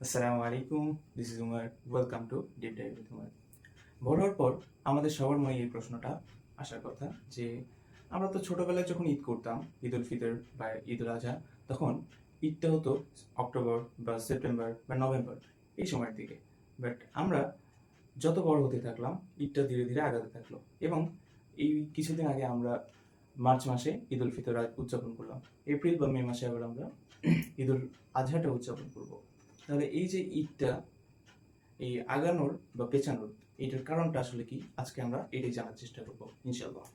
আসসালামু আলাইকুম, this is Umar. Welcome to deep dive with Umar. বড় হওয়ার পর আমাদের সবার মনে এই প্রশ্নটা আসার কথা যে আমরা তো ছোটবেলায় যখন ঈদ করতাম, ঈদ উল ফিতর বা ঈদ উল আজহা, তখন ঈদটা হতো অক্টোবর বা সেপ্টেম্বর বা নভেম্বর এই সময়ের দিকে। বাট আমরা যত বড় হতে থাকলাম, ঈদটা ধীরে ধীরে আগাতে থাকলো এবং এই কিছুদিন আগে আমরা মার্চ মাসে ঈদ উল ফিতর উদযাপন করলাম। এপ্রিল বা মে মাসে আবার আমরা ঈদ উল আজহাটা উদযাপন করবো। তাহলে এই যে ঈদটা, এই আগানোর বা পেছানোর, এটার কারণটা আসলে কি, আজকে আমরা এটাই জানার চেষ্টা করবো ইনশাল্লাহ।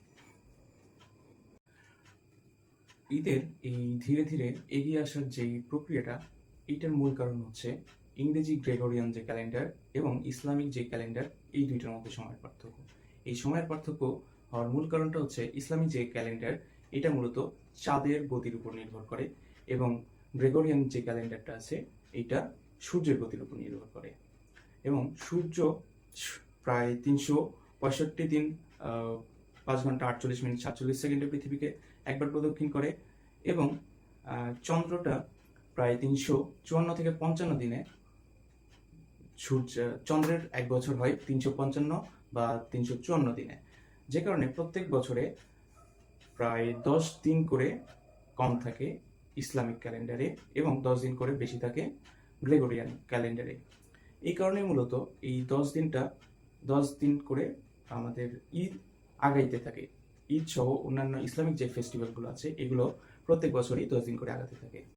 ঈদের এই ধীরে ধীরে এগিয়ে আসার যে প্রক্রিয়াটা, এটার মূল কারণ হচ্ছে ইংরেজি গ্রেগরিয়ান যে ক্যালেন্ডার এবং ইসলামিক যে ক্যালেন্ডার, এই দুইটার মধ্যে সময়ের পার্থক্য। এই সময়ের পার্থক্য হওয়ার মূল কারণটা হচ্ছে ইসলামিক যে ক্যালেন্ডার, এটা মূলত চাঁদের গতির উপর নির্ভর করে এবং গ্রেগরিয়ান যে ক্যালেন্ডারটা আছে, এটা সূর্যের গতির উপর নির্ভর করে। এবং সূর্য প্রায় 365 দিন 5 ঘন্টা 48 মিনিট 47 সেকেন্ডে পৃথিবীকে একবার প্রদক্ষিণ করে এবং চন্দ্রটা প্রায় 354 থেকে 55 দিনে চন্দ্রের এক বছর হয় 355 বা 354 দিনে। যে কারণে প্রত্যেক বছরে প্রায় 10 দিন করে কম থাকে ইসলামিক ক্যালেন্ডারে এবং 10 দিন করে বেশি থাকে গ্রেগরিয়ান ক্যালেন্ডারে। এই কারণে মূলত এই 10 দিন করে আমাদের ঈদ আগাইতে থাকে। ঈদ সহ অন্যান্য ইসলামিক যে ফেস্টিভ্যালগুলো আছে, এগুলো প্রত্যেক বছরই 10 দিন করে আগাতে থাকে।